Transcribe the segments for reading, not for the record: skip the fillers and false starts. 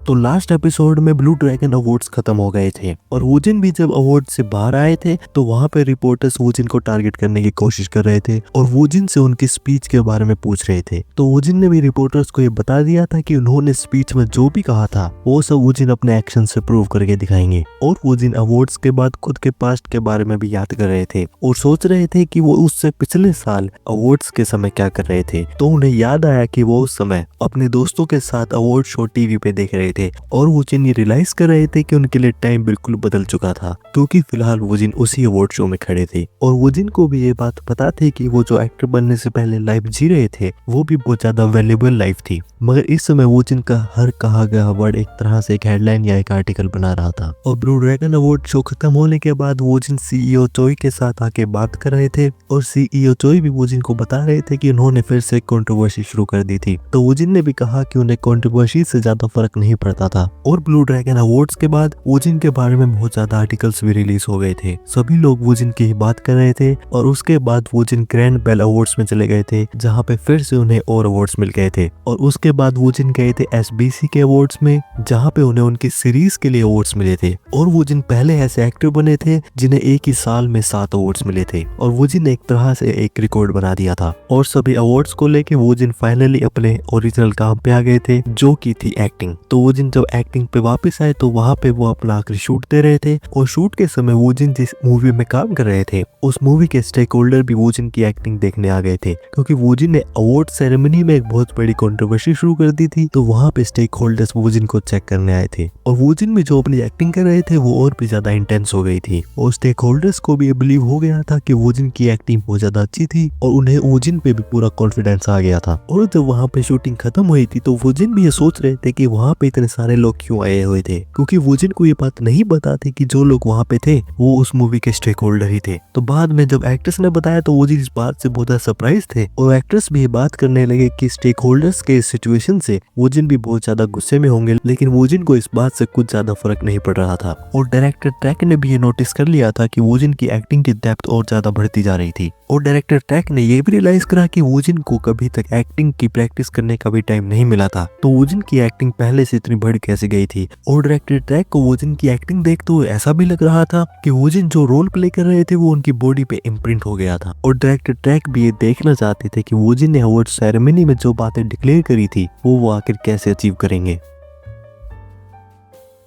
तो last episode में blue dragon awards खत्म हो गए थे और वूजिन भी जब अवार्ड से बाहर आए थे तो वहां पे रिपोर्टर्स वूजिन को टारगेट करने की कोशिश कर रहे थे और वूजिन से उनकी स्पीच के बारे में पूछ रहे थे। तो वूजिन ने भी रिपोर्टर्स को ये बता दिया था कि उन्होंने स्पीच में जो भी कहा था वो सब वूजिन अपने एक्शन से प्रूव करके दिखाएंगे। और वूजिन अवार्ड्स के बाद खुद के पास्ट के बारे में भी याद कर रहे थे और सोच रहे थे कि वो उससे पिछले साल अवार्ड्स के समय क्या कर रहे थे। तो उन्हें याद आया कि वो उस समय अपने दोस्तों के साथ अवार्ड शो टीवी पे देख रहे थे और वूजिन ये रियलाइज कर रहे थे कि उनके लिए टाइम बिल्कुल बदल चुका था क्योंकि फिलहाल वूजिन उसी अवार्ड शो में खड़े थे और वूजिन को भी ये बात पता थी कि वो जो एक्टर बनने से पहले लाइफ जी रहे थे वो भी बहुत ज्यादा वैल्यूएबल लाइफ थी। मगर इस समय वूजिन का हर कहा गया वर्ड एक तरह से एक हेडलाइन या एक आर्टिकल बना रहा था। और ब्लू ड्रैगन अवार्ड शो खत्म होने के बाद वूजिन सीईओ चोई के साथ आके बात कर रहे थे और सीईओ चोई भी वूजिन को बता रहे थे कि उन्होंने फिर से कंट्रोवर्सी शुरू कर दी थी। तो वूजिन ने भी कहा कि उन्हें कंट्रोवर्सी से ज्यादा फर्क नहीं पड़ता था। और ब्लू ड्रैगन अवार्ड्स के बाद वूजिन के बारे में बहुत ज्यादा आर्टिकल्स भी रिलीज हो गए थे। सभी लोग वूजिन की बात कर रहे थे और उसके बाद वूजिन ग्रैंड बेल अवार्ड्स में चले गए थे जहां पे फिर से उन्हें और अवार्ड्स मिल गए थे। और उसके बाद वूजिन गए थे एसबीसी के अवार्ड्स में जहां पे उन्हें उनकी सीरीज के लिए अवार्ड्स मिले थे। और वूजिन पहले ऐसे एक्टर बने थे जिन्हें एक ही साल में 7 अवार्ड्स मिले थे और वूजिन ने एक तरह से एक रिकॉर्ड बना दिया था। और सभी अवार्ड्स को लेके वूजिन फाइनली अपने ओरिजिनल काम पे आ गए थे जो की थी एक्टिंग। तो वूजिन जब एक्टिंग पे वापस आए तो वहां पे वो अपना आखिरी शूट दे रहे थे और शूट के समय वूजिन जिस मूवी में काम कर रहे थे उस मूवी के स्टेक होल्डर भी वूजिन की एक्टिंग देखने आ गए थे क्योंकि वूजिन ने अवार्ड सेरेमनी में एक बहुत बड़ी कंट्रोवर्सी शुरू कर दी थी। तो वहां पे स्टेक होल्डर्स वूजिन को चेक करने आए थे और वूजिन भी जो अपनी एक्टिंग कर रहे थे वो और भी ज्यादा इंटेंस हो गई थी और स्टेक होल्डर्स को भी ये बिलीव हो गया था कि वूजिन की एक्टिंग बहुत ज्यादा अच्छी थी और उन्हें वूजिन पे भी पूरा कॉन्फिडेंस आ गया था। और जब वहां पे शूटिंग खत्म हुई थी तो वूजिन भी ये सोच रहे थे कि वहां पे इतने सारे लोग क्यों आए हुए थे क्योंकि वूजिन को ये बात नहीं पता थी कि जो लोग वहां पे थे वो उस मूवी के स्टेक होल्डर ही थे। तो बाद में जब एक्ट्रेस ने बताया तो वूजिन इस बात से बहुत ज्यादा सरप्राइज थे और एक्ट्रेस भी ये बात करने लगे कि स्टेक होल्डर्स के सिचुएशन से वूजिन भी बहुत ज्यादा गुस्से में होंगे। लेकिन वूजिन को इस बात से कुछ ज्यादा फर्क नहीं पड़ रहा था और डायरेक्टर ट्रैक ने भी ये नोटिस कर लिया था कि वूजिन की एक्टिंग की डेप्थ और ज्यादा बढ़ती जा रही थी। और डायरेक्टर ट्रैक ने ये भी रियलाइज करा कि वूजिन को कभी तक एक्टिंग की प्रैक्टिस करने का भी टाइम नहीं मिला था तो वूजिन की एक्टिंग पहले से इतनी बढ़ कैसे गई थी। और डायरेक्टर ट्रैक को वूजिन की एक्टिंग देखते हुए ऐसा भी लग रहा था कि वूजिन जो रोल प्ले कर रहे थे वो उनकी बॉडी पे इम्प्रिंट हो गया था। और डायरेक्टर ट्रैक भी ये देखना चाहते थे कि वूजिन ने अवार्ड सेरेमनी में जो बातें डिक्लेयर करी थी वो आखिर कैसे अचीव करेंगे।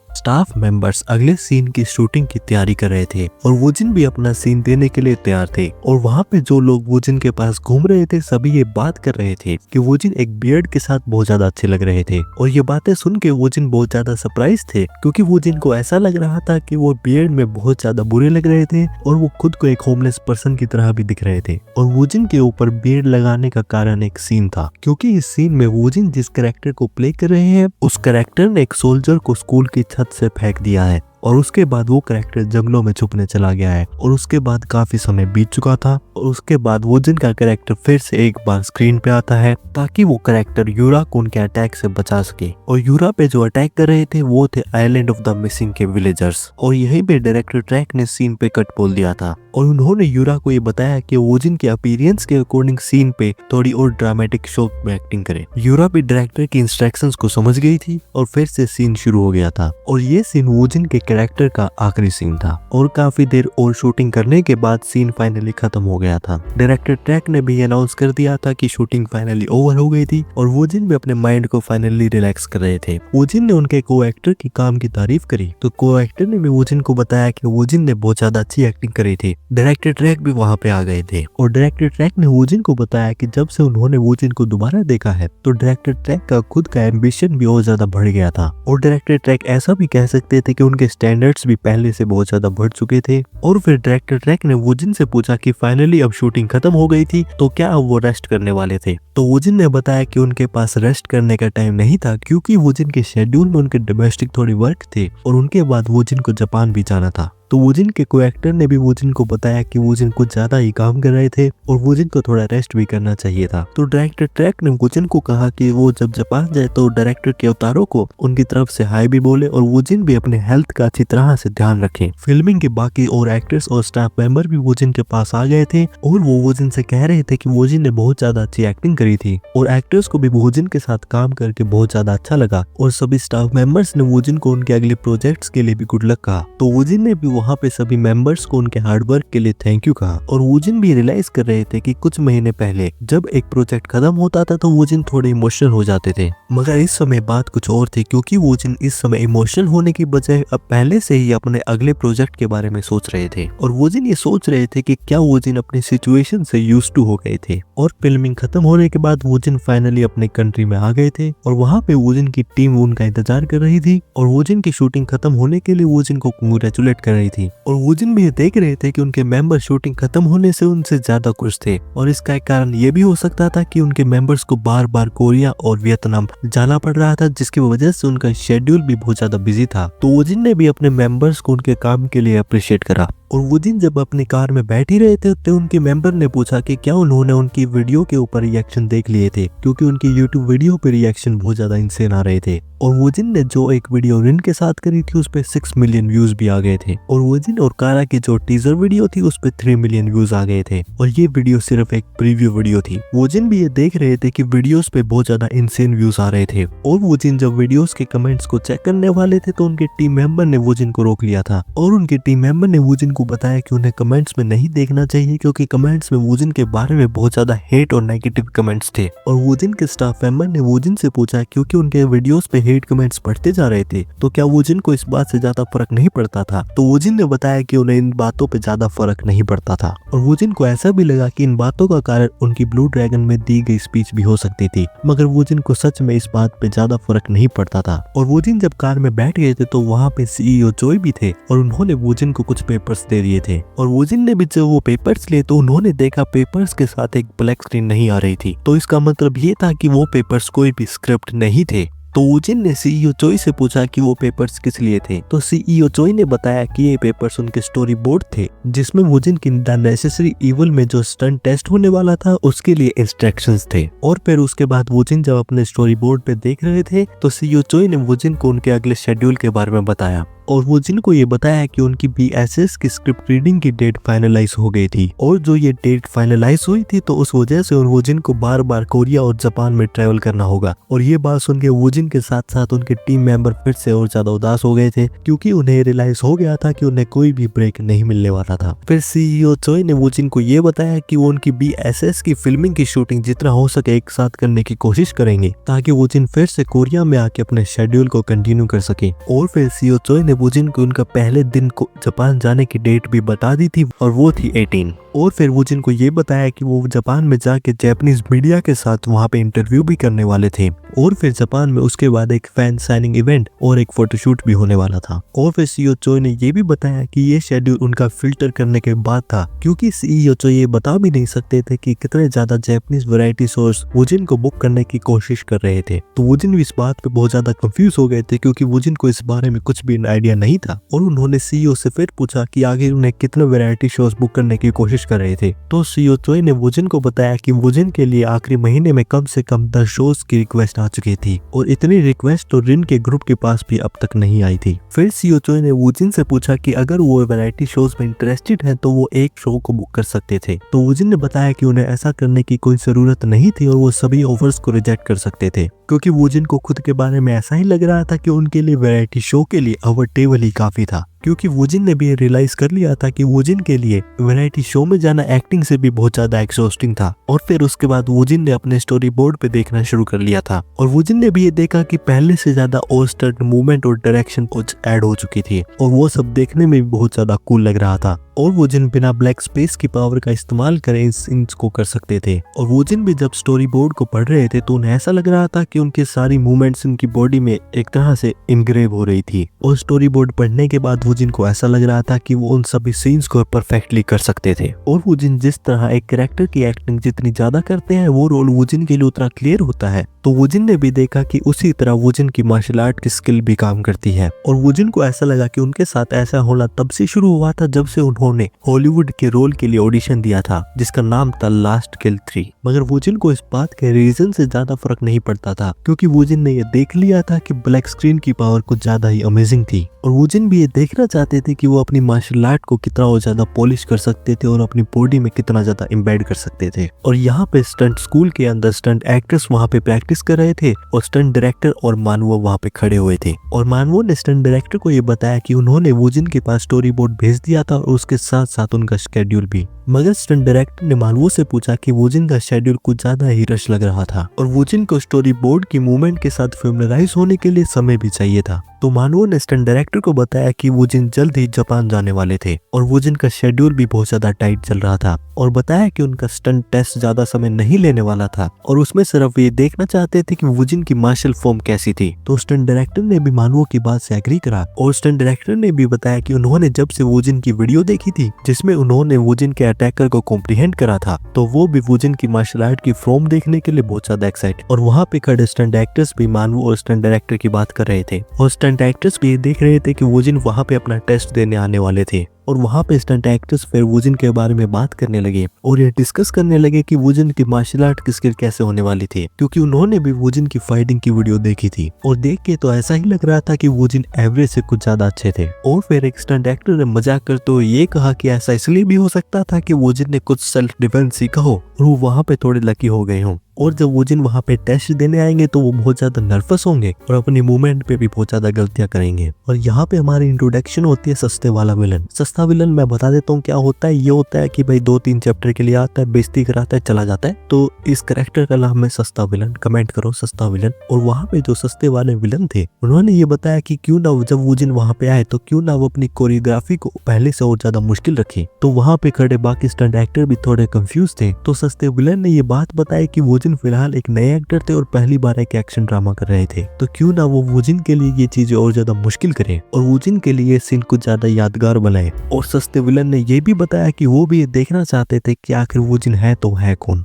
स्टाफ मेंबर्स अगले सीन की शूटिंग की तैयारी कर रहे थे और वूजिन भी अपना सीन देने के लिए तैयार थे। और वहां पे जो लोग वूजिन के पास घूम रहे थे सभी ये बात कर रहे थे कि वूजिन एक बियर्ड के साथ बहुत ज्यादा अच्छे लग रहे थे। और ये बातें सुन के वूजिन बहुत ज्यादा सरप्राइज थे क्योंकि वूजिन को ऐसा लग रहा था कि वो बियर्ड में बहुत ज्यादा बुरे लग रहे थे और वो खुद को एक होमलेस पर्सन की तरह भी दिख रहे थे। और वूजिन के ऊपर बियर्ड लगाने का कारण एक सीन था क्योंकि इस सीन में वूजिन जिस कैरेक्टर को प्ले कर रहे हैं उस कैरेक्टर ने एक सोल्जर को स्कूल की छत से फेंक दिया है और उसके बाद वो कैरेक्टर जंगलों में छुपने चला गया है। और उसके बाद काफी समय बीत चुका था और उसके बाद वूजिन का कैरेक्टर फिर से एक बार स्क्रीन पे आता है ताकि वो कैरेक्टर यूरा को उनके अटैक से बचा सके। और यूरा पे जो अटैक कर रहे थे वो थे आइलैंड ऑफ द मिसिंग के विलेजर्स। और यहीं पे डायरेक्टर ट्रैक ने सीन पे कट बोल दिया था और उन्होंने यूरा को ये बताया कि वूजिन के अपीयरेंस के अकॉर्डिंग सीन पे थोड़ी और ड्रामेटिक शॉक में एक्टिंग करे। यूरा भी डायरेक्टर की इंस्ट्रक्शंस को समझ गई थी और फिर से सीन शुरू हो गया था। और ये सीन वूजिन के कैरेक्टर का आखिरी सीन था और काफी देर और शूटिंग करने के बाद सीन फाइनली खत्म हो गया था। डायरेक्टर ट्रैक ने भी अनाउंस कर दिया था कि शूटिंग फाइनली ओवर हो गई थी और वूजिन भी अपने माइंड को फाइनली रिलैक्स कर रहे थे। वूजिन ने उनके को एक्टर की काम की तारीफ करी तो को एक्टर ने भी वूजिन को बताया कि वूजिन ने बहुत ज्यादा अच्छी एक्टिंग करी थी। डायरेक्टर ट्रैक भी वहां पे आ गए थे और डायरेक्टर ट्रैक ने वूजिन को बताया कि जब से उन्होंने वूजिन को दोबारा देखा है तो डायरेक्टर ट्रैक का खुद का एम्बिशन भी और ज्यादा बढ़ गया था। और डायरेक्टर ट्रैक ऐसा भी कह सकते थे कि उनके स्टैंडर्ड्स भी पहले से बहुत ज्यादा बढ़ चुके थे। और फिर डायरेक्टर ट्रैक ने वूजिन से पूछा कि फाइनली अब शूटिंग खत्म हो गई थी तो क्या अब वो रेस्ट करने वाले थे। तो वूजिन ने बताया कि उनके पास रेस्ट करने का टाइम नहीं था क्योंकि वूजिन के शेड्यूल में उनके डोमेस्टिक थोड़ी वर्क थे और उनके बाद वूजिन को जापान भी जाना था। तो वोजिन के को एक्टर ने भी वोजिन को बताया कि वोजिन कुछ ज्यादा ही काम कर रहे थे और वोजिन को थोड़ा रेस्ट भी करना चाहिए था। तो डायरेक्टर ट्रैक ने वोजिन को कहा कि वो जब जापान जाए तो डायरेक्टर के अवतारों को उनकी तरफ से हाई भी बोले और वोजिन भी अपने हेल्थ का अच्छी तरह से ध्यान रखे। फिल्मिंग के बाकी और एक्टर्स और स्टाफ मेंबर भी वोजिन के पास आ गए थे और वो वोजिन से कह रहे थे कि वोजिन ने बहुत ज्यादा अच्छी एक्टिंग करी थी और एक्टर्स को भी वोजिन के साथ काम करके बहुत ज्यादा अच्छा लगा और सभी स्टाफ मेंबर्स ने वोजिन को उनके अगले प्रोजेक्ट्स के लिए भी गुड लक कहा। तो वोजिन ने भी वहाँ पे सभी मेंबर्स को उनके हार्डवर्क के लिए थैंक यू कहा और वोजिन भी रियलाइज कर रहे थे कि कुछ महीने पहले जब एक प्रोजेक्ट खत्म होता था तो वोजिन थोड़े इमोशनल हो जाते थे, मगर इस समय बात कुछ और थी क्योंकि वोजिन इस समय इमोशनल होने की बजाय अब पहले से ही अपने अगले प्रोजेक्ट के बारे में सोच रहे थे और वोजिन ये सोच रहे थे कि क्या वोजिन अपनी सिचुएशन से यूज्ड टू हो गए थे। और फिल्मिंग खत्म होने के बाद वोजिन फाइनली अपने कंट्री में आ गए थे और वहाँ पे वोजिन की टीम उनका इंतजार कर रही थी और वोजिन की शूटिंग खत्म होने के लिए वोजिन को कांग्रेचुलेट कर रही थी और वोजिन भी ये देख रहे थे कि उनके मेंबर शूटिंग खत्म होने से उनसे ज्यादा खुश थे और इसका एक कारण ये भी हो सकता था कि उनके मेंबर्स को बार बार कोरिया और वियतनाम जाना पड़ रहा था जिसकी वजह से उनका शेड्यूल भी बहुत ज्यादा बिजी था। तो वोजिन ने भी अपने मेंबर्स को उनके काम के लिए अप्रिशिएट करा और वोजिन जब अपनी कार में बैठ ही रहे थे तो उनके मेंबर ने पूछा कि क्या उन्होंने उनकी वीडियो के ऊपर रिएक्शन देख लिए थे क्योंकि उनकी यूट्यूब वीडियो पे रिएक्शन बहुत ज्यादा इंसेन आ रहे थे और वोजिन ने जो एक वीडियो रिन के साथ करी थी उस पे 6 मिलियन व्यूज भी आ गए थे और वोजिन और कारा की जो टीजर वीडियो थी उस पे 3 मिलियन व्यूज आ गए थे और ये वीडियो सिर्फ एक प्रीव्यू वीडियो थी। वोजिन भी ये देख रहे थे कि वीडियोस पे बहुत ज्यादा इंसेन व्यूज आ रहे थे और वोजिन जब वीडियोस के कमेंट्स को चेक करने वाले थे तो उनके टीम मेंबर ने वोजिन को रोक लिया था और उनके टीम मेंबर ने वोजिन को बताया कि उन्हें कमेंट्स में नहीं देखना चाहिए क्योंकि कमेंट्स में वोजिन के बारे में बहुत ज्यादा हेट और नेगेटिव कमेंट्स थे। और वोजिन के स्टाफ मेंबर ने वोजिन से पूछा क्योंकि उनके वीडियोस पे हेट कमेंट्स पढ़ते जा रहे थे तो क्या वोजिन को इस बात से ज्यादा फर्क नहीं पड़ता था। तो वोजिन ने बताया कि उन्हें इन बातों पे ज्यादा फर्क नहीं पड़ता था और वोजिन को ऐसा भी लगा कि इन बातों का कारण उनकी ब्लू ड्रैगन में दी गई स्पीच भी हो सकती थी, मगर वोजिन को सच में इस बात पे ज्यादा फर्क नहीं पड़ता था। और वोजिन जब कार में बैठ गए थे तो वहाँ पे सीईओ चोई भी थे और उन्होंने वोजिन को कुछ पेपर्स दे दिए थे और वोजिन ने भी जब वो पेपर्स लिए तो उन्होंने देखा पेपर्स के साथ एक ब्लैक स्क्रीन नहीं आ रही थी। तो इसका मतलब ये था कि वो पेपर्स कोई भी स्क्रिप्ट नहीं थे। तो वोजिन ने सीईओ चोई से पूछा कि वो पेपर्स किस लिए थे तो सीईओ चोई ने बताया कि ये पेपर्स उनके स्टोरी बोर्ड थे जिसमें वोजिन की द नेसेसरी इवल में जो स्टंट टेस्ट होने वाला था उसके लिए इंस्ट्रक्शंस थे। और फिर उसके बाद वोजिन जब अपने स्टोरी बोर्ड पे देख रहे थे तो सीईओ चोई ने वोजिन को उनके अगले शेड्यूल के बारे में बताया और वोजिन को ये बताया कि उनकी बीएसएस की स्क्रिप्ट रीडिंग की डेट फाइनलाइज हो गई थी और जो ये डेट फाइनलाइज हुई थी तो उस वजह से वोजिन को बार बार कोरिया और जापान में ट्रेवल करना होगा। और ये बात सुन के वोजिन के साथ साथ उनके टीम मेंबर फिर से और ज्यादा उदास हो गए थे क्योंकि उन्हें रियलाइज हो गया था कि उन्हें कोई भी ब्रेक नहीं मिलने वाला था। फिर सीईओ चोई ने वोजिन को ये बताया कि वो उनकी बीएसएस की फिल्मिंग की शूटिंग जितना हो सके एक साथ करने की कोशिश करेंगे ताकि वोजिन फिर से कोरिया में आके अपने शेड्यूल को कंटिन्यू कर सके। और फिर सीईओ चोई ने वोजिन को उनका पहले दिन को जापान जाने की डेट भी बता दी थी और वो थी 18। और फिर वोजिन को ये बताया कि वो जापान में जाके जापानीज मीडिया के साथ वहाँ पे इंटरव्यू भी करने वाले थे और फिर जापान में उसके बाद एक फैन साइनिंग इवेंट और एक फोटोशूट भी होने वाला था। और फिर सीईओ चोई ने ये भी बताया कि ये शेड्यूल उनका फिल्टर करने के बाद था क्योंकि सीईओ चोई ये बता भी नहीं सकते थे कि कितने ज्यादा जापानीज वैरायटी सोर्स वोजिन को बुक करने की कोशिश कर रहे थे। तो वोजिन भी इस बात पे बहुत ज्यादा कंफ्यूज हो गए थे क्योंकि वोजिन को इस बारे में कुछ भी आइडिया नहीं था और उन्होंने सीईओ से फिर पूछा कि आगे उन्हें कितने वैरायटी शोज बुक करने की कोशिश कर रहे थे। तो सीईओ चोई ने वोजिन को बताया कि वोजिन के लिए आखिरी महीने में कम से कम 10 शोज की रिक्वेस्ट आ चुकी थी और इतनी रिक्वेस्ट तो रिन के ग्रुप के पास भी अब तक नहीं आई थी। फिर सीईओ चोई ने वोजिन से पूछा कि अगर वो वैरायटी शोज में इंटरेस्टेड है तो वो एक शो को बुक कर सकते थे। तो वोजिन ने बताया कि उन्हें ऐसा करने की कोई जरूरत नहीं थी और वो सभी ऑफर्स को रिजेक्ट कर सकते थे क्योंकि वोजिन को खुद के बारे में ऐसा ही लग रहा था कि उनके लिए वैरायटी शो के लिए अवर टेबल ही काफी था क्योंकि वोजिन ने भी ये रियलाइज कर लिया था कि वोजिन के लिए वैरायटी शो में जाना एक्टिंग से भी बहुत ज्यादा एक्सॉस्टिंग था। और फिर उसके बाद वोजिन ने अपने स्टोरी बोर्ड पे देखना शुरू कर लिया था और वोजिन ने भी ये देखा कि पहले से ज्यादा और स्टंट मूवमेंट और डायरेक्शन कुछ ऐड हो चुकी थी और वो सब देखने में भी बहुत ज्यादा कूल लग रहा था और वोजिन बिना ब्लैक स्पेस की पावर का इस्तेमाल करे इन सीन्स को कर सकते थे। और वोजिन भी जब स्टोरी बोर्ड को पढ़ रहे थे तो उन्हें ऐसा लग रहा था कि उनकी सारी मूवमेंट्स उनकी बॉडी में एक तरह से इनग्रेव हो रही थी। और स्टोरी बोर्ड पढ़ने के बाद वूजिन को ऐसा लग रहा था कि वो उन सभी सीन्स को परफेक्टली कर सकते थे। और वूजिन जिस तरह एक कैरेक्टर की एक्टिंग जितनी ज्यादा करते हैं वो रोल वूजिन के लिए उतना क्लियर होता है। तो वूजिन ने भी देखा कि उसी तरह वूजिन की मार्शल आर्ट की स्किल भी काम करती है। और वूजिन को ऐसा लगा कि उनके साथ ऐसा होना तब से शुरू हुआ था जब से उन्होंने हॉलीवुड के रोल के लिए ऑडिशन दिया था जिसका नाम था लास्ट किल 3। मगर वूजिन को इस बात के रीजन से ज्यादा फर्क नहीं पड़ता था क्योंकि वूजिन ने ये देख लिया था कि ब्लैक स्क्रीन की पावर कुछ ज्यादा ही अमेजिंग थी। और वूजिन भी ये देखना चाहते थे कि वो अपनी मार्शल आर्ट को कितना और ज्यादा पॉलिश कर सकते थे और अपनी बॉडी में कितना ज्यादा एम्बेड कर सकते थे। और यहाँ पे स्टंट स्कूल के अंदर स्टंट एक्टर्स वहाँ पे प्रैक्टिस कर रहे थे और स्टंट डायरेक्टर और मानवो वहाँ पे खड़े हुए थे। और मानवो ने स्टंट डायरेक्टर को ये बताया कि उन्होंने वूजिन के पास स्टोरी बोर्ड भेज दिया था और उसके साथ साथ उनका शेड्यूल भी। मगर स्टंट डायरेक्टर ने मानवो से पूछा कि वूजिन का शेड्यूल कुछ ज्यादा ही रश लग रहा था और वूजिन को स्टोरी बोर्ड की मूवमेंट के साथ फेमिलराइज होने के लिए समय भी चाहिए था। तो मानवो ने स्टंट डायरेक्टर को बताया कि वूजिन जल्द ही जापान जाने वाले थे और वूजिन का शेड्यूल भी बहुत ज्यादा टाइट चल रहा था और बताया कि उनका स्टंट टेस्ट ज्यादा समय नहीं लेने वाला था और उसमें सिर्फ ये देखना चाहते थे कि वूजिन की मार्शल फॉर्म कैसी थी। तो स्टंट डायरेक्टर ने भी मानवो की बात से एग्री करा और स्टंट डायरेक्टर ने भी बताया कि उन्होंने जब से वूजिन की वीडियो देखी थी जिसमें उन्होंने वूजिन के अटैकर को कॉम्प्रिहेंड करा था तो वो भी वूजिन की मार्शल आर्ट की फॉर्म देखने के लिए बहुत ज्यादा एक्साइटेड। और वहाँ पे खड़े स्टंट एक्टर्स भी मानवो और स्टंट डायरेक्टर की बात कर रहे थे और स्टंट एक्टर्स भी देख रहे थे कि वूजिन वहाँ पे अपना टेस्ट देने आने वाले थे। और वहाँ पे स्टंट एक्टर्स फिर वूजिन के बारे में बात करने लगे और ये डिस्कस करने लगे कि वूजिन की मार्शल आर्ट की स्किल कैसे होने वाली थी क्योंकि उन्होंने भी वूजिन की फाइटिंग की वीडियो देखी थी और देख के तो ऐसा ही लग रहा था कि वूजिन एवरेज से कुछ ज्यादा अच्छे थे। और फिर एक स्टंट एक्टर ने मजाक करते हुए ये कहा कि ऐसा इसलिए भी हो सकता था कि वूजिन ने कुछ सेल्फ डिफेंस सीखा हो और वो वहाँ पे थोड़े लकी हो गए हों और जब वूजिन वहाँ पे टेस्ट देने आएंगे तो वो बहुत ज्यादा नर्वस होंगे और अपनी मूवमेंट पे भी बहुत ज्यादा गलतियां करेंगे। और यहाँ पे हमारी इंट्रोडक्शन होती है सस्ते वाला विलन। सस्ता विलन मैं बता देता हूँ क्या होता है। ये होता है कि भाई 2-3 चैप्टर के लिए आता है, बेइज्जती कराता है, चला जाता है। तो इस कैरेक्टर का नाम है सस्ता विलन। कमेंट करो सस्ता विलन। और वहाँ पे जो सस्ते वाले विलन थे उन्होंने ये बताया कि क्यों ना जब वूजिन वहाँ पे आए तो क्यों ना वो अपनी कोरियोग्राफी को पहले से और ज्यादा मुश्किल रखे। तो वहाँ पे खड़े बाकी स्टंट एक्टर भी थोड़े कंफ्यूज थे। तो सस्ते विलन ने ये बात बताई कि वूजिन फिलहाल एक नए एक्टर थे और पहली बार एक एक्शन ड्रामा कर रहे थे तो क्यों ना वो वूजिन के लिए ये चीजें और ज्यादा मुश्किल करें और वूजिन के लिए सीन कुछ ज्यादा यादगार बनाए। और सस्ते विलन ने ये भी बताया कि वो भी ये देखना चाहते थे कि आखिर वूजिन है तो है कौन।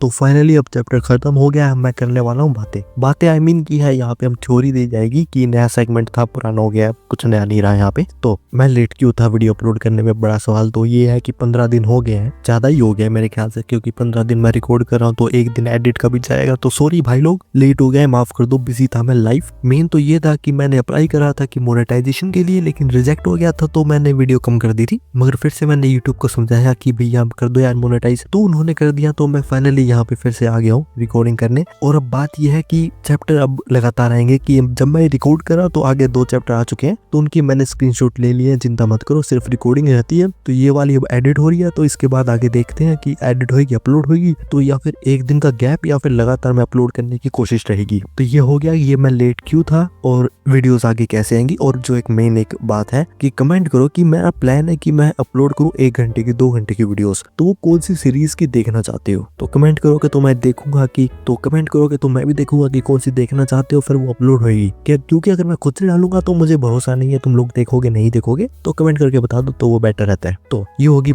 तो फाइनली अब चैप्टर खत्म हो गया है। मैं करने वाला हूँ बातें आई मीन की है यहाँ पे हम थ्योरी दी जाएगी कि नया सेगमेंट था, पुराना हो गया, कुछ नया नहीं रहा यहाँ पे। तो मैं लेट क्यों था वीडियो अपलोड करने में? बड़ा सवाल तो ये है कि 15 दिन हो गए हैं, ज्यादा ही हो गया मेरे ख्याल से, क्योंकि 15 दिन मैं रिकॉर्ड कर रहा हूँ तो एक दिन एडिट का भी जाएगा। तो सॉरी भाई लोग, लेट हो गए, माफ कर दो, बिजी था मैं लाइफ। मेन तो ये था कि मैंने अप्लाई करा था कि मोनेटाइजेशन के लिए, लेकिन रिजेक्ट हो गया था तो मैंने वीडियो कम कर दी थी। मगर फिर से मैंने यूट्यूब को समझाया कि भैया आप कर दो यार मोनेटाइज, तो उन्होंने कर दिया। तो मैं फाइनली यहाँ पे फिर से आ गया हूँ रिकॉर्डिंग करने। और अब बात यह है कि चैप्टर अब लगातार आएंगे कि जब मैं रिकॉर्ड कर रहा हूँ तो आगे 2 चैप्टर आ चुके हैं तो उनकी मैंने स्क्रीनशॉट ले लिए हैं, चिंता मत करो, सिर्फ रिकॉर्डिंग रहती है। तो ये वाली अब एडिट हो रही है, तो इसके बाद आगे देखते हैं कि एडिट होगी, अपलोड होगी, तो या फिर एक दिन का गैप या फिर लगातार मैं अपलोड करने की कोशिश रहेगी। तो ये हो गया, ये मैं लेट क्यों था और वीडियोस आगे कैसे आएंगी। और जो एक मेन एक बात है कि कमेंट करो कि मेरा प्लान है कि मैं अपलोड करूँ 1 घंटे की 2 घंटे की वीडियोस, तो वो कौन सी सीरीज की देखना चाहते हो। तो कमेंट करोगे तो मैं देखूंगा कि, तो कमेंट करोगे तो मैं भी देखूंगा कि कौन सी देखना चाहते हो, फिर वो अपलोड होगी क्या। क्योंकि अगर मैं खुद से डालूंगा तो मुझे भरोसा नहीं है तुम लोग देखोगे नहीं देखोगे, तो कमेंट करके बता दो तो वो बेटर रहता है। तो ये होगी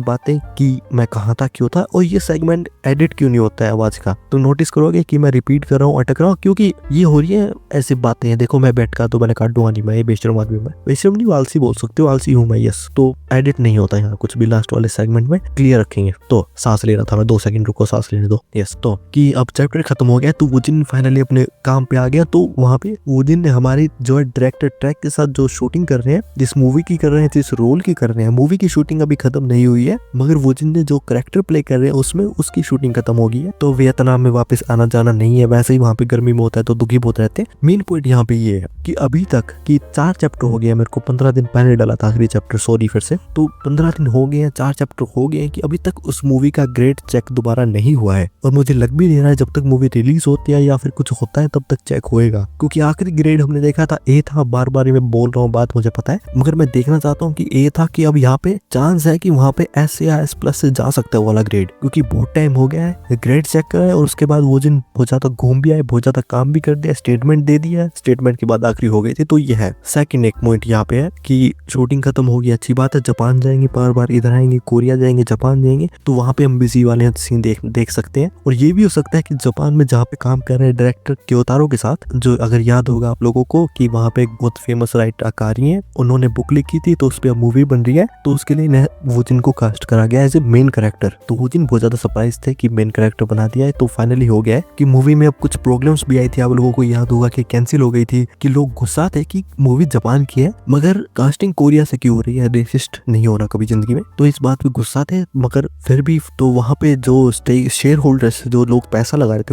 बातें कि मैं कहाँ था, क्यों था, और ये सेगमेंट एडिट क्यों नहीं होता है आवाज का। तो नोटिस करोगे कि मैं रिपीट कर रहा हूँ, अटक रहा हूँ, क्योंकि ये हो रही है ऐसी बातें हैं। देखो मैं बैठ का तो मैंने काट दूंगा नहीं, मैं बेशरम आदमी, मैं बेशरम नहीं, आलसी बोल सकते हो, आलसी हूँ मैं, यस। तो एडिट नहीं होता यहाँ कुछ भी, लास्ट वाले सेगमेंट में क्लियर रखेंगे। तो सांस ले रहा था मैं, 2 सेकंड रुको, सांस लेने दो, यस। तो कि अब चैप्टर खत्म हो गया तो वूजिन फाइनली अपने काम पे आ गया। तो वहाँ पे वूजिन ने हमारी जो है डायरेक्टर ट्रैक के साथ जो शूटिंग कर रहे हैं, जिस मूवी की कर रहे हैं, जिस रोल की कर रहे हैं, मूवी की शूटिंग अभी खत्म नहीं हुई है, मगर वूजिन ने जो कैरेक्टर प्ले कर रहे हैं उसमें उसकी शूटिंग खत्म हो गई है। तो वियतनाम में वापस आना जाना नहीं है, वैसे ही वहाँ पे गर्मी में होता है तो दुखी बहुत रहते हैं। मेन पॉइंट यहाँ पे ये है कि अभी तक कि 4 चैप्टर हो गए, मेरे को 15 दिन पहले डाला था आखिरी चैप्टर, सॉरी फिर से, तो 15 दिन हो गए हैं, 4 चैप्टर हो गए हैं कि अभी तक उस मूवी का ग्रेड चेक चेक दोबारा नहीं हुआ है, और मुझे लग भी नहीं रहा है जब तक मूवी रिलीज होती है या फिर कुछ होता है तब तक चेक होएगा, क्योंकि आखिरी ग्रेड हमने देखा था ए था। बार बार मैं बोल रहा हूँ बात, मुझे पता है, मगर मैं देखना चाहता हूँ कि ए था कि अब यहाँ पे चांस है कि वहाँ पे एस या एस प्लस से जा सकता है वाला ग्रेड, क्योंकि बहुत टाइम हो गया है ग्रेड चेक करा है। और उसके बाद वो जिन बहुत ज्यादा घूम भी आए, बहुत ज्यादा काम भी कर दिया, स्टेटमेंट दे दिया, स्टेटमेंट के बाद आखिरी हो गई थी। तो ये है सेकंड एक पॉइंट यहाँ पे है कि शूटिंग खत्म होगी, अच्छी बात है, जापान जाएंगे, बार बार इधर आएंगे, कोरिया जाएंगे, जापान जाएंगे, तो वहाँ पे हम बिजी वाले सीन देख सकते हैं। और ये भी हो सकता है कि जापान में जहाँ पे काम कर रहे हैं डायरेक्टर क्योतारो के साथ, जो अगर याद होगा आप लोगों को कि वहाँ पे एक बहुत फेमस राइटर अकारी है, उन्होंने बुक लिखी थी, तो उस पर मूवी बन रही है, तो उसके लिए वो जिनको कास्ट करा गया एज ए मेन कैरेक्टर। तो वो जिन बहुत ज्यादा सरप्राइज थे कि मेन कैरेक्टर बना दिया है। तो फाइनली हो गया है कि मूवी में अब कुछ प्रॉब्लम्स भी आई थी, आप लोगों को याद होगा कि कैंसिल हो गई थी, कि लोग गुस्सा थे कि मूवी जापान की है मगर कास्टिंग कोरिया से क्यों हो रही है, रेसिस्ट नहीं होना कभी जिंदगी में, तो इस बात पे गुस्सा थे। मगर फिर भी तो वहाँ पे जो शेयर होल्डर्स, जो लोग पैसा लगा रहे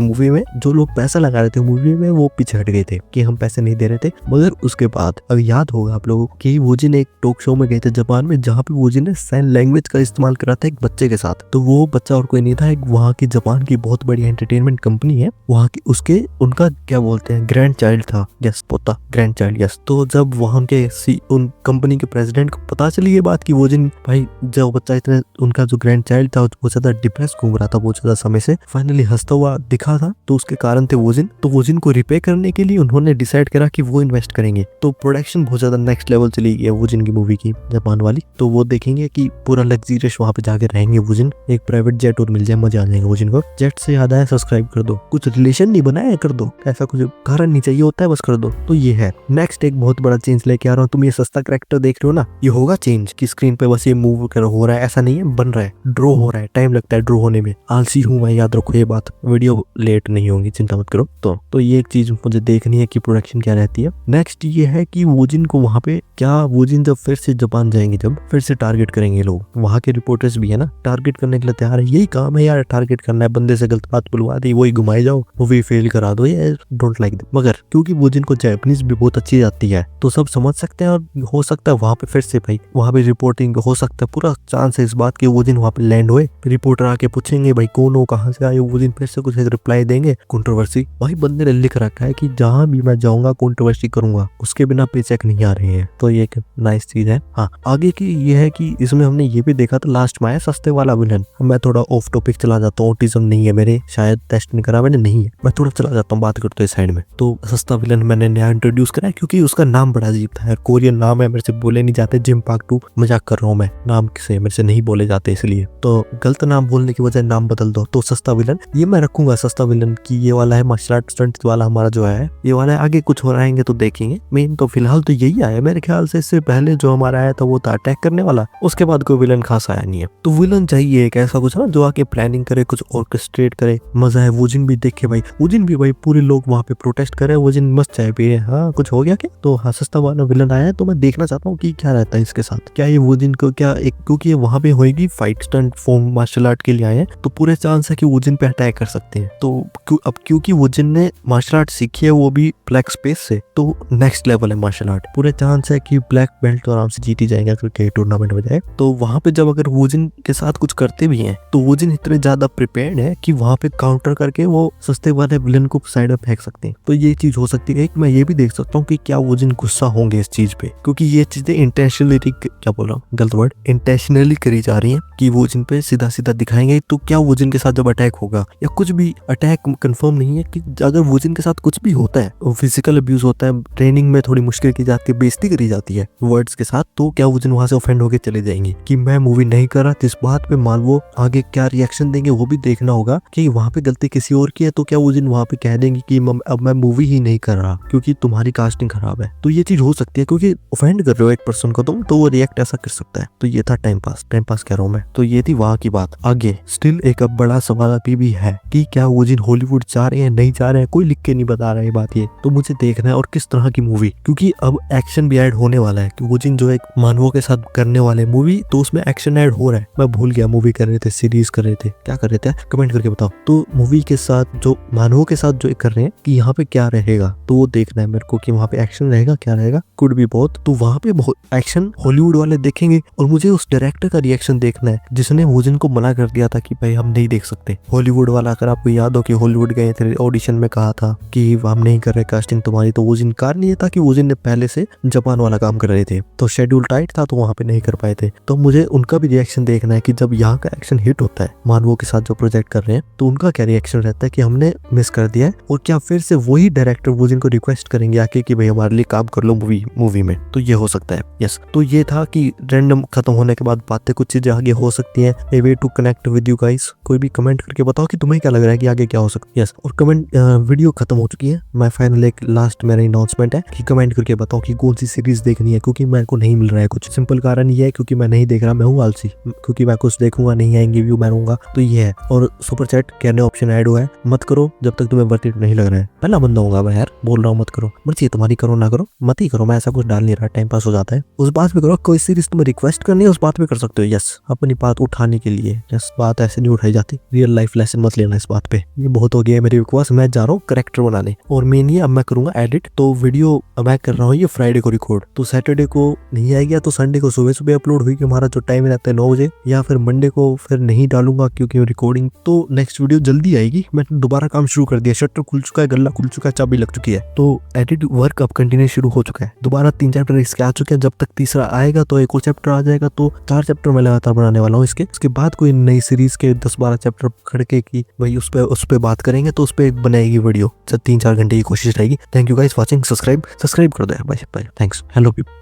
थे मूवी में, वो पीछे हट गए थे कि हम पैसे नहीं दे रहे थे। मगर उसके बाद अब याद होगा आप लोगों को कि वोजिन एक टॉक शो में गए थे जापान में, जहाँ पे वोजिन ने साइन लैंग्वेज का इस्तेमाल करा था एक बच्चे के साथ। तो वो बच्चा और कोई नहीं था, एक वहाँ की जापान की बहुत बड़ी एंटरटेनमेंट कंपनी है वहाँ की, उनका क्या बोलते हैं ग्रैंड चाइल्ड था, यस पोता, ग्रैंड चाइल्ड, यस। तो जब वहाँ के उन कंपनी के प्रेसिडेंट को पता चली ये बात कि वोजिन भाई जो बच्चा इतने, उनका जो ग्रैंड चाइल्ड था वो ज्यादा डिप्रेस घूम रहा था बहुत ज्यादा समय से, फाइनली हंसता हुआ दिखा था, तो उसके कारण थे वोजिन। तो वोजिन को रिपेयर करने के लिए उन्होंने डिसाइड करा कि वो इन्वेस्ट करेंगे। तो प्रोडक्शन बहुत ज्यादा नेक्स्ट लेवल चली गई है वोजिन की मूवी की, जापान वाली। तो वो देखेंगे कि पूरा लग्जरियस वहाँ पे जाके रहेंगे वोजिन, एक प्राइवेट जेट और मिल जाए, मजा आ जाएगा वोजिन को। जेट से याद आया, सब्सक्राइब कर दो, कुछ रिलेशन नहीं बनाया कर दो, ऐसा कुछ कारण नहीं चाहिए होता है, बस कर दो। तो ये है नेक्स्ट एक बहुत बड़ा चेंज लेके आ रहा हूँ। तुम ये सस्ता कैरेक्टर देख रहे हो ना, ये होगा चेंज की स्क्रीन पे बस ये मूव हो रहा है, ऐसा नहीं है, बन रहा है, ड्रॉ हो रहा है, टाइम लगता है ड्रॉ होने में, आलसी हूँ मैं, याद रखो ये बात, वीडियो लेट नहीं होगी, चिंता मत करो। तो ये एक चीज मुझे देखनी है कि प्रोडक्शन क्या रहती है। नेक्स्ट ये है कि वोजिन को वहाँ पे क्या, वोजिन जब फिर से जापान जाएंगे, जब फिर से टारगेट करेंगे लोग, वहाँ के रिपोर्टर्स भी है ना टारगेट करने के लिए तैयार है, यही काम है यार, टारगेट करना है, बंदे से गलत बात बुलवा दी, वही घुमाई जाओ, मूवी फेल करा दो, ये डोंट लाइक दैट। मगर क्योंकि वोजिन को जापानीज भी बहुत अच्छी आती है, तो सब समझ सकते हैं, और हो सकता है वहाँ पे फिर से भाई वहाँ पे रिपोर्टिंग हो सकता है, पूरा चांस है इस बात की वोजिन वहाँ पे लैंड हुए, रिपोर्टर आके पूछेंगे भाई कौन हो, कहाँ से आए हो, वोजिन फिर से कुछ रिप्लाई देंगे, कंट्रोवर्सी। भाई बंदे ने लिख रखा है कि जहाँ भी मैं जाऊंगा कंट्रोवर्सी करूंगा, उसके बिना पे चेक नहीं आ रहे हैं, तो ये एक नाइस चीज है। हाँ, आगे की ये है कि इसमें हमने ये भी देखा था लास्ट में आया सस्ते वाला विलन। मैं थोड़ा ऑफ टॉपिक चला जाता हूँ, ऑटिज्म नहीं है मेरे, शायद टेस्ट नहीं करा मैंने, नहीं है, मैं थोड़ा चला जाता हूँ, बात करते हैं साइड में। तो सस्ता विलन मैंने नया इंट्रोड्यूस करा है, क्योंकि उसका नाम बड़ा अजीब था, कोरियन नाम है, मेरे से बोले नहीं जाते, जिम पार्क 2, मजाक कर रहा हूँ मैं, नाम से मेरे से नहीं बोले जाते, इसलिए तो गलत नाम बोलने की वजह नाम बदल दो। तो सस्ता विलन ये मैं रखूंगा, सस्ता विलन की ये वाला है, मार्शल आर्ट स्टंट वाला हमारा जो है ये वाला है, आगे कुछ हो रहेंगे तो देखेंगे। मेन तो फिलहाल तो यही आया मेरे ख्याल से, इससे पहले जो हमारा आया था वो था अटैक करने वाला, उसके बाद कोई विलन खास आया नहीं है। तो विलन चाहिए एक ऐसा कुछ ना जो आके प्लानिंग करे, कुछ ऑर्केस्ट्रेट करे, मजा है। वोजिन भी देखे भाई, वोजिन भी भाई पूरे लोग वहाँ पे प्रोटेस्ट करे, वोजिन मस्त चाय पिए, हाँ कुछ हो गया क्या। तो हाँ सस्ता वाला विलन आया है, तो मैं देखना चाहता हूँ कि क्या रहता है इसके साथ, क्या ये वोजिन को क्या एक, क्योंकि ये वहाँ पे होएगी fight stunt form martial art के लिए आए हैं, तो पूरे चांस है कि वोजिन पे अटैक कर सकते हैं। तो अब क्योंकि वोजिन ने मार्शल आर्ट सीखी है वो भी ब्लैक स्पेस से, तो नेक्स्ट लेवल है मार्शल आर्ट, पूरे चांस है कि ब्लैक बेल्ट तो आराम से जीत ही जाएगा क्योंकि टूर्नामेंट हो जाए। तो वहाँ पे जब अगर वोजिन के साथ कुछ करते भी हैं तो वोजिन इतने ज्यादा प्रिपेयर्ड है कि वहाँ पे काउंटर करके वो सस्ते वाले विलन को साइड में फेंक सकते हैं। तो ये चीज हो सकती है। एक मैं ये भी देख सकता हूँ कि क्या वोजिन गुस्सा होंगे इस चीज पे, क्योंकि ये चीजें इंटेंशनली, क्या बोल रहा हूँ गलत वर्ड, इंटेंशनली करी जा रही है कि वोजिन पे सीधा सीधा दिखाएंगे। तो क्या वोजिन के साथ जब अटैक होगा या कुछ भी, अटैक कंफर्म नहीं है, कि अगर वोजिन के साथ कुछ भी होता है, फिजिकल अब्यूज होता है, ट्रेनिंग में थोड़ी मुश्किल की जाती है, बेइज्जती करी जाती है वर्ड्स के साथ, तो क्या वोजिन वहां से ऑफेंड होके चले जाएंगे कि मैं मूवी नहीं कर रहा। इस बात पे मान वो आगे क्या रिएक्शन देंगे वो भी देखना होगा कि वहां पे गलती किसी और की है, तो क्या वोजिन वहां पे कह देंगे कि अब मैं मूवी ही नहीं कर रहा क्योंकि तुम्हारी कास्टिंग खराब है। तो ये चीज हो सकती है, क्योंकि ऑफेंड कर रहे हो एक पर्सन को तुम, तो वो रिएक्ट ऐसा कर सकता है। तो ये था टाइम पास कह रहा हूँ मैं। तो ये थी वहां की बात। आगे स्टिल एक अब बड़ा सवाल अभी भी है कि क्या वोजिन हॉलीवुड जा रहे हैं, नहीं जा रहे हैं, कोई लिख के नहीं बता रहा है बात ये। तो मुझे देखना है और किस तरह की मूवी, क्योंकि अब एक्शन भी ऐड होने वाला है कि वोजिन जो एक मानवों के साथ करने वाले मूवी, तो उसमें एक्शन ऐड हो रहा है। मैं भूल गया मूवी कर रहे थे, सीरीज कर रहे थे, क्या कर रहे थे, कमेंट करके बताओ। तो मूवी के साथ जो मानवों के साथ जो कर रहे हैं कि यहाँ पे क्या रहेगा, तो वो देखना है मेरे को कि वहाँ पे एक्शन रहेगा, क्या रहेगा, कुड भी बहुत। तो वहाँ पे बहुत एक्शन हॉलीवुड वाले देखेंगे, और मुझे उस डायरेक्टर का रिएक्शन देखना है जिसने वोजिन को मना कर दिया था कि भाई हम नहीं देख सकते। हॉलीवुड वाला, अगर आपको याद हो कि हॉलीवुड गए थे ऑडिशन में, कहा था कि हम नहीं कर रहे कास्टिंग तुम्हारी, तो वो जिन कारण ये था कि वो जिन ने पहले से जापान वाला काम कर रहे थे, तो शेड्यूल टाइट था, तो वहां पे नहीं कर पाए थे। तो मुझे उनका भी रिएक्शन देखना है कि जब यहाँ का एक्शन हिट होता है मानवों के साथ जो प्रोजेक्ट कर रहे हैं, तो उनका क्या रिएक्शन रहता है कि हमने मिस कर दिया है, और क्या फिर से वही डायरेक्टर वो जिनको रिक्वेस्ट करेंगे आके कि भाई हमारे लिए काम कर लो मूवी में। तो ये हो सकता है। यस, तो ये था कि रैंडम खत्म होने के बाद बातें कुछ चीजें आगे हो सकती हैं। A way to connect with you guys. कोई भी कमेंट करके बताओ कि तुम्हें क्या लग रहा है कि आगे क्या हो सकता है। यस, और कमेंट, वीडियो खत्म हो चुकी है। मैं फाइनल एक लास्ट मेरा अनाउंसमेंट है कि कमेंट करके बताओ कि कौन सी सीरीज देखनी है, क्योंकि मेरे को नहीं मिल रहा है कुछ। सिंपल कारण ये है क्योंकि मैं नहीं देख रहा, मैं हूँ आलसी, क्योंकि मैं कुछ देखूंगा नहीं आएंगे व्यू मारूंगा, तो ये है। और सुपर चैट कहने ऑप्शन ऐड हुआ है, मत करो जब तक तुम्हें वर्थ इट नहीं लग रहा है। पहला बंदा होगा मैं यार, बोल रहा हूँ मत करो, मर्जी तुम्हारी, करो ना करो, मत ही करो। मैं ऐसा कुछ डाल नहीं रहा, टाइम पास हो जाता है। उस बात पे करो, कोई सीरीज तुम्हें रिक्वेस्ट करनी है उस बात पे कर सकते हो। यस, अपनी बात उठाने के लिए। यस, बात ऐसे नहीं उठाई जाती। रियल लाइफ लेसन मत लेना इस बात पे। ये बहुत हो गया है मेरी बकवास। मैं जा रहा हूँ करेक्टर बनाने, और मेन ये अब मैं करूंगा एडिट। तो वीडियो मैं कर रहा हूँ ये फ्राइडे को रिकॉर्ड, तो सैटरडे को नहीं आएगी, तो संडे को सुबह सुबह अपलोड हुई कि हमारा जो टाइम रहता है 9 बजे, या फिर मंडे को फिर नहीं डालूंगा क्योंकि रिकॉर्डिंग। तो नेक्स्ट वीडियो जल्दी आएगी। मैंने दोबारा काम शुरू कर दिया, शटर खुल चुका है, गल्ला खुल चुका है, चाबी लग चुकी है, तो एडिट वर्क अब कंटिन्यू शुरू हो चुका है। दोबारा 3 चैप्टर इसके आ चुके हैं। जब तक तीसरा आएगा तो एक और चैप्टर आ जाएगा, तो 4 चैप्टर मैं लगातार बनाने वाला हूँ इसके। उसके बाद कोई नई सीरीज के 10-12 चैप्टर पकड़ के कि भाई उस पे बात करेंगे, तो उस पे बनाएगी वीडियो। 3-4 घंटे की कोशिश रहेगी। Thank you guys watching. Subscribe कर दो यार। Bye bye, thanks, hello.